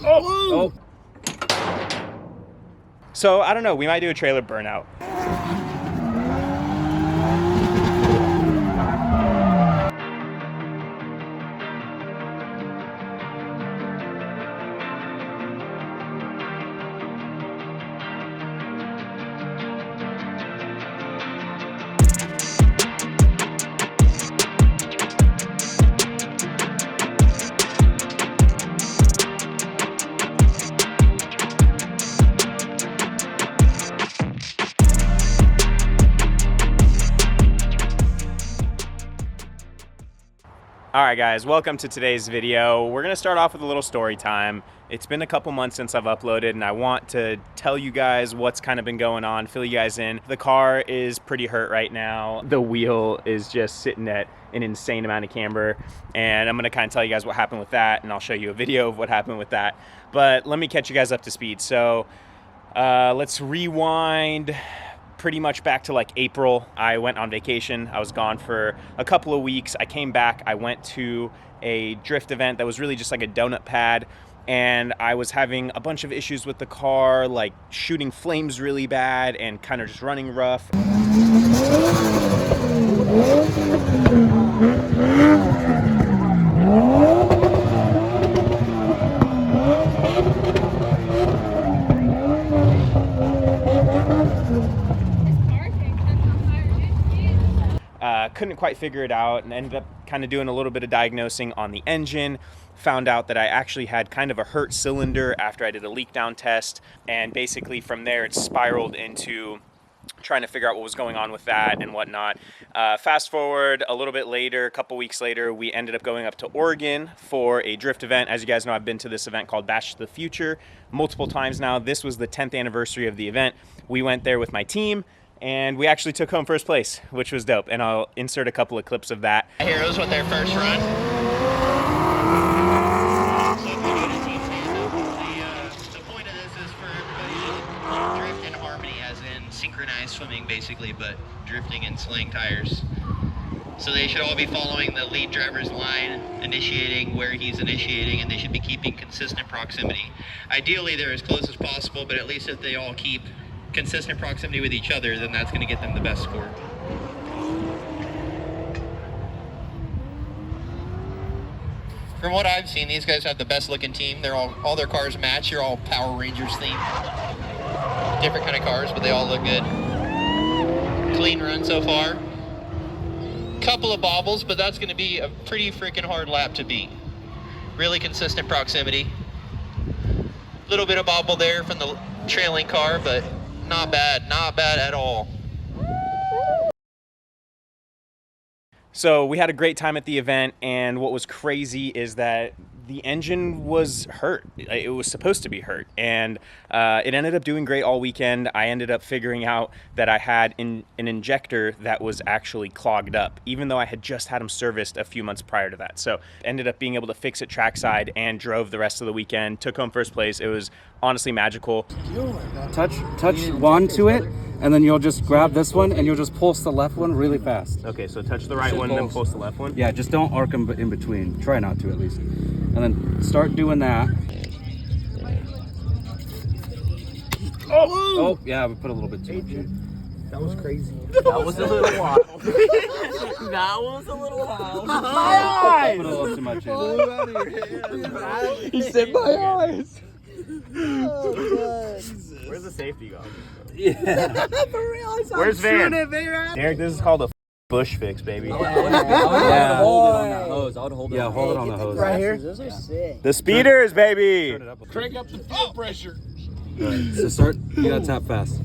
Oh. So I don't know, we might do a trailer burnout. Alright guys, welcome to today's video. We're going to start off with a little story time. It's been a couple months since I've uploaded and I want to tell you guys what's kind of been going on, fill you guys in. The car is pretty hurt right now. The wheel is just sitting at an insane amount of camber, and I'm going to kind of tell you guys what happened with that, and I'll show you a video of what happened with that. But let me catch you guys up to speed. So let's rewind pretty much back to like April. I went on vacation. I was gone for a couple of weeks. I came back. I went to a drift event that was really just like a donut pad, and I was having a bunch of issues with the car, like shooting flames really bad and kind of just running rough. Couldn't quite figure it out and ended up kind of doing a little bit of diagnosing on the engine. Found out that I actually had kind of a hurt cylinder after I did a leak down test, and basically from there it spiraled into trying to figure out what was going on with that and whatnot. Fast forward a little bit later, a couple weeks later, we ended up going up to Oregon for a drift event. As you guys know, I've been to this event called Bash to the Future multiple times now. This was the 10th anniversary of the event. We went there with my team, and we actually took home first place, which was dope. And I'll insert a couple of clips of that. Heroes with their first run. The point of this is for everybody to drift in harmony, as in synchronized swimming basically, but drifting in sling tires. So they should all be following the lead driver's line, initiating where he's initiating, and they should be keeping consistent proximity. Ideally, they're as close as possible, but at least if they all keep consistent proximity with each other, then that's going to get them the best score. From what I've seen, these guys have the best looking team. They're all their cars match. You're all Power Rangers themed. Different kind of cars, but they all look good. Clean run so far. Couple of bobbles, but that's going to be a pretty freaking hard lap to beat. Really consistent proximity. Little bit of bobble there from the trailing car, but not bad at all. So we had a great time at the event, and what was crazy is that the engine was hurt. It was supposed to be hurt, and it ended up doing great all weekend. I ended up figuring out that I had an injector that was actually clogged up, even though I had just had them serviced a few months prior to that. So ended up being able to fix it trackside and drove the rest of the weekend, took home first place. It was honestly magical. Touch one to it, and then you'll just grab this one and you'll just pulse the left one really fast. Okay, so touch the right one, then pulse the left one? Yeah, just don't arc them in between. Try not to, at least. And then start doing that. Oh, yeah, we put a little bit too much. That was crazy. That was a little wild. That was a little wild. My eyes! Put a little too much in. He said my eyes. Where's the safety guard? Yeah. For real, I saw Where's Van? Derek, Derek, this is called a bush fix, baby. Yeah. hold it on that hose. I would hold it. Yeah, hold it on the hose. Right here. Those are sick. The speeders, baby. Crank up the fuel pressure. Right, so start. You gotta tap fast.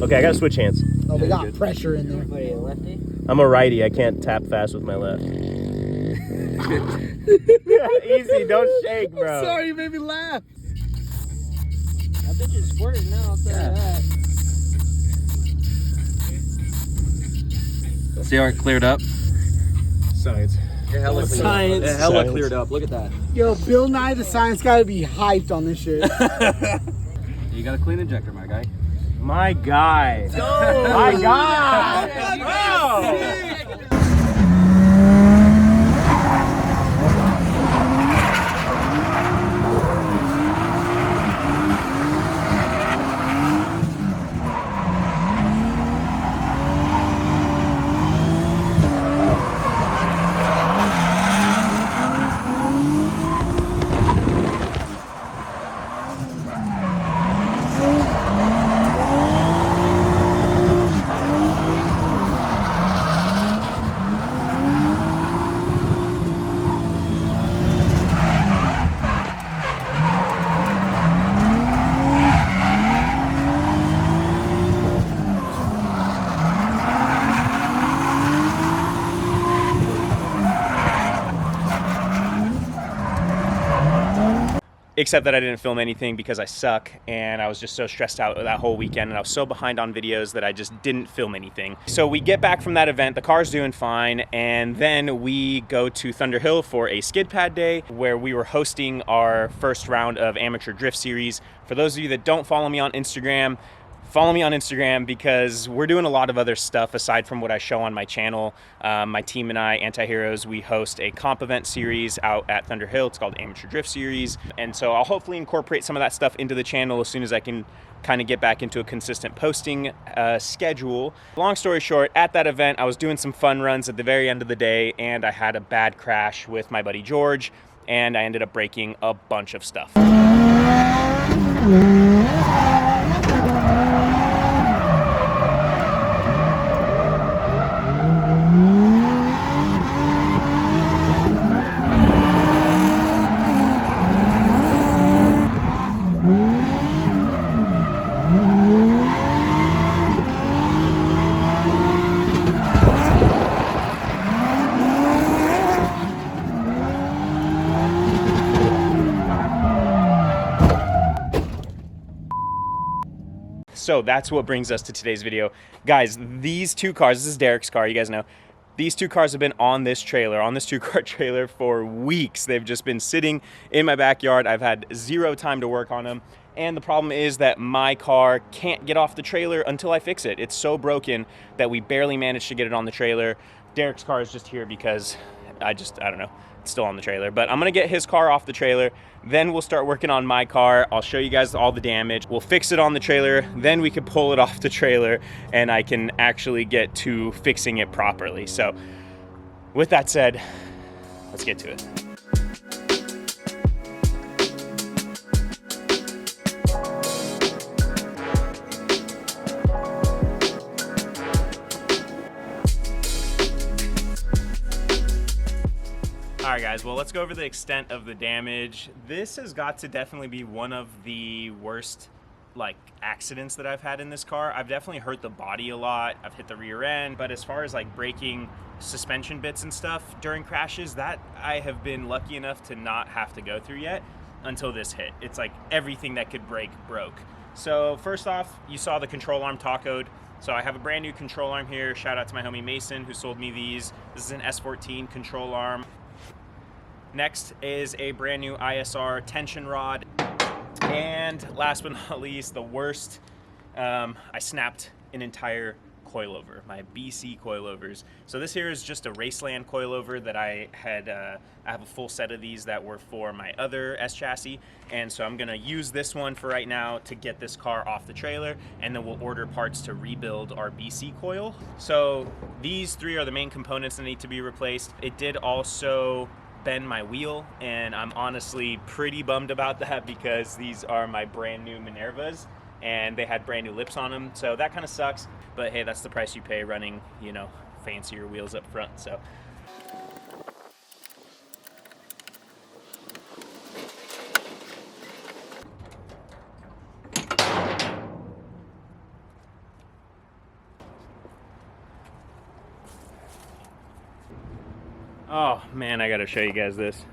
Okay, I gotta switch hands. Oh, we got pressure in there. What are you, lefty? I'm a righty. I can't tap fast with my left. Easy, don't shake, bro. Sorry, you made me laugh. That bitch is squirting now, I'll tell you that. See how it cleared up? Science. Science. It hella cleared up. Look at that. Yo, Bill Nye the Science Guy would be hyped on this shit. You got a clean injector, my guy. My guy. My guy. except that I didn't film anything because I suck, and I was just so stressed out that whole weekend, and I was so behind on videos that I just didn't film anything. So we get back from that event, the car's doing fine, and then we go to Thunder Hill for a skid pad day where we were hosting our first round of amateur drift series. For those of you that don't follow me on Instagram, follow me on Instagram because we're doing a lot of other stuff aside from what I show on my channel. My team and I, Anti-Heroes, we host a comp event series out at Thunder Hill. It's called Amateur Drift Series. And so I'll hopefully incorporate some of that stuff into the channel as soon as I can kind of get back into a consistent posting schedule. Long story short, at that event, I was doing some fun runs at the very end of the day, and I had a bad crash with my buddy George, and I ended up breaking a bunch of stuff. So that's what brings us to today's video. Guys, these two cars, this is Derek's car, you guys know. These two cars have been on this trailer, on this two-car trailer for weeks. They've just been sitting in my backyard. I've had zero time to work on them. And the problem is that my car can't get off the trailer until I fix it. It's so broken that we barely managed to get it on the trailer. Derek's car is just here because I don't know. It's still on the trailer, but I'm gonna get his car off the trailer. Then we'll start working on my car. I'll show you guys all the damage. We'll fix it on the trailer. Then we can pull it off the trailer and I can actually get to fixing it properly. So with that said, let's get to it. All right, guys, well, let's go over the extent of the damage. This has got to definitely be one of the worst, like, accidents that I've had in this car. I've definitely hurt the body a lot. I've hit the rear end, but as far as, like, breaking suspension bits and stuff during crashes, that I have been lucky enough to not have to go through yet until this hit. It's like everything that could break, broke. So first off, you saw the control arm tacoed. So I have a brand new control arm here. Shout out to my homie Mason who sold me these. This is an S14 control arm. Next is a brand new ISR tension rod. And last but not least, the worst, I snapped an entire coilover, my BC coilovers. So this here is just a Raceland coilover that I had, I have a full set of these that were for my other S chassis. And so I'm gonna use this one for right now to get this car off the trailer, and then we'll order parts to rebuild our BC coil. So these three are the main components that need to be replaced. It did also bend my wheel, and I'm honestly pretty bummed about that because these are my brand new Minervas and they had brand new lips on them, so that kind of sucks, but hey, that's the price you pay running, you know, fancier wheels up front. So oh man, I gotta show you guys this.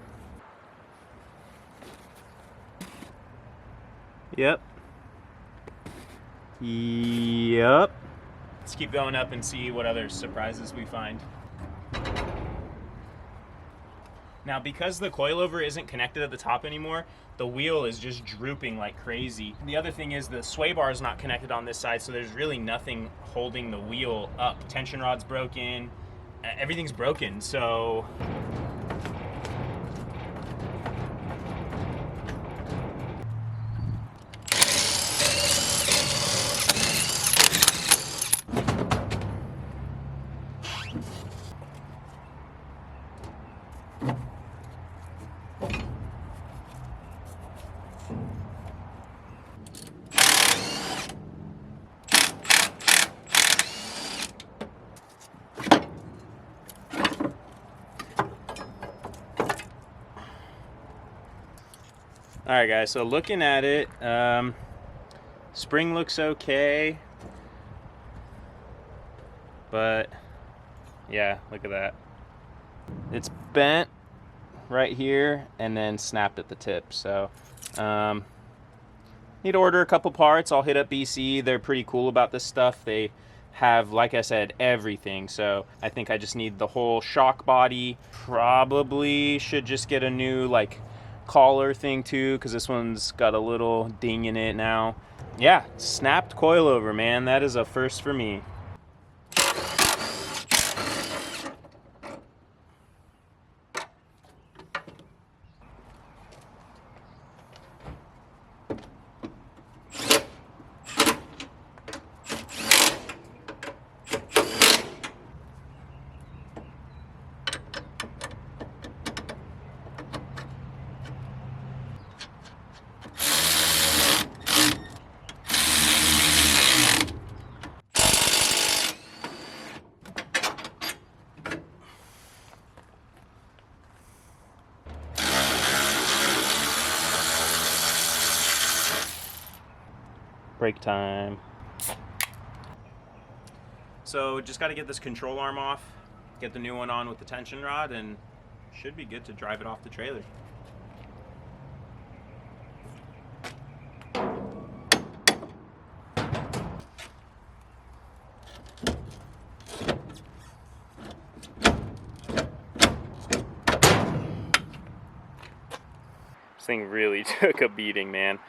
Yep. Let's keep going up and see what other surprises we find. Now, because the coilover isn't connected at the top anymore, the wheel is just drooping like crazy. The other thing is the sway bar is not connected on this side, so there's really nothing holding the wheel up. Tension rod's broken. Everything's broken, so all right, guys, so looking at it, spring looks okay, but yeah, look at that. It's bent right here and then snapped at the tip. So need to order a couple parts. I'll hit up BC. They're pretty cool about this stuff. They have, like I said, everything. So I think I just need the whole shock body. Probably should just get a new like collar thing too, because this one's got a little ding in it now. Yeah, snapped coilover, man. That is a first for me. Break time. So just got to get this control arm off, get the new one on with the tension rod, and should be good to drive it off the trailer. This thing really took a beating, man.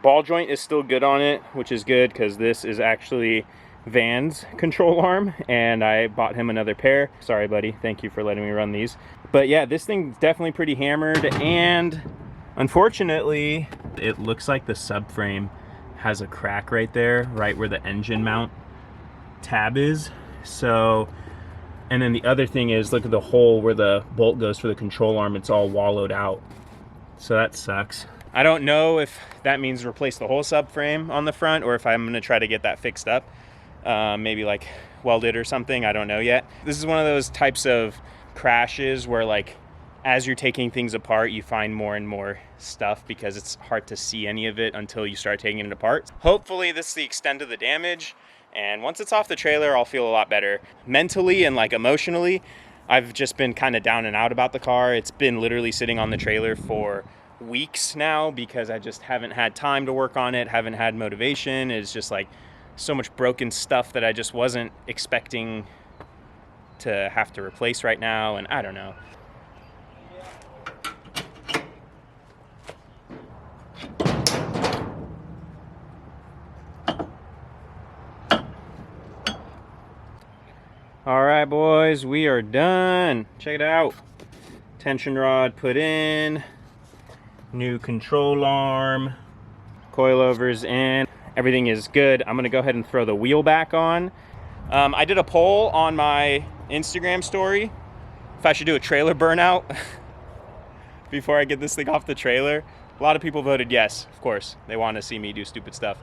Ball joint is still good on it, which is good because this is actually Van's control arm and I bought him another pair. Sorry, buddy. Thank you for letting me run these. But yeah, this thing's definitely pretty hammered, and unfortunately, it looks like the subframe has a crack right there, right where the engine mount tab is. So, and then the other thing is, look at the hole where the bolt goes for the control arm. It's all wallowed out. So that sucks. I don't know if that means replace the whole subframe on the front or if I'm gonna try to get that fixed up. Maybe like welded or something, I don't know yet. This is one of those types of crashes where like as you're taking things apart, you find more and more stuff because it's hard to see any of it until you start taking it apart. Hopefully this is the extent of the damage, and once it's off the trailer, I'll feel a lot better. Mentally and like emotionally, I've just been kind of down and out about the car. It's been literally sitting on the trailer for weeks now because I just haven't had time to work on it, haven't had motivation. It's just like so much broken stuff that I just wasn't expecting to have to replace right now, and I don't know. All right, boys, we are done. Check it out. Tension rod put in, new control arm, coilovers in, everything is good. I'm gonna go ahead and throw the wheel back on. I did a poll on my Instagram story if I should do a trailer burnout before I get this thing off the trailer. A lot of people voted yes, of course. They want to see me do stupid stuff.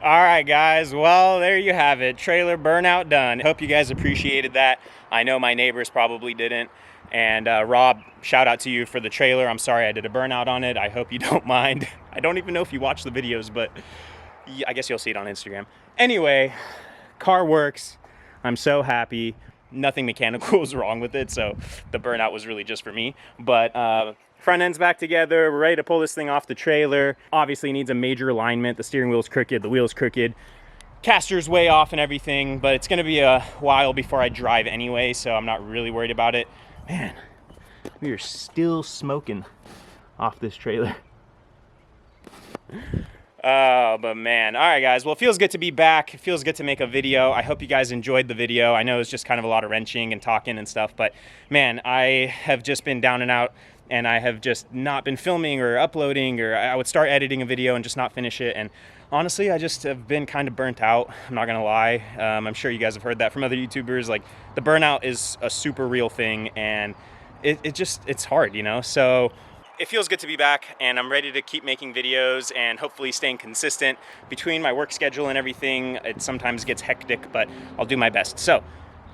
Alright guys, well there you have it, trailer burnout done. Hope you guys appreciated that. I know my neighbors probably didn't. And Rob, shout out to you for the trailer. I'm sorry I did a burnout on it. I hope you don't mind. I don't even know if you watch the videos, but I guess you'll see it on Instagram. Anyway, car works. I'm so happy. nothing mechanical was wrong with it, so the burnout was really just for me. But front end's back together. We're ready to pull this thing off the trailer. Obviously needs a major alignment. The steering wheel's crooked, the wheel's crooked, caster's way off and everything, but it's gonna be a while before I drive anyway, so I'm not really worried about it. Man, we are still smoking off this trailer. Oh, but man. All right, guys. Well, it feels good to be back. It feels good to make a video. I hope you guys enjoyed the video. I know it's just kind of a lot of wrenching and talking and stuff, but man, I have just been down and out, and I have just not been filming or uploading, or I would start editing a video and just not finish it. And honestly, I just have been kind of burnt out. I'm not gonna lie. I'm sure you guys have heard that from other YouTubers. Like, the burnout is a super real thing, and it's hard, you know? So it feels good to be back, and I'm ready to keep making videos and hopefully staying consistent between my work schedule and everything. It sometimes gets hectic, but I'll do my best. So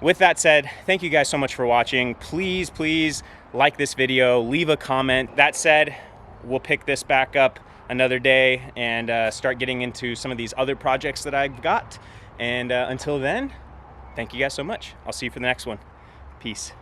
with that said, thank you guys so much for watching. Please, please like this video, leave a comment. That said, we'll pick this back up another day and start getting into some of these other projects that I've got. And until then, thank you guys so much. I'll see you for the next one. Peace.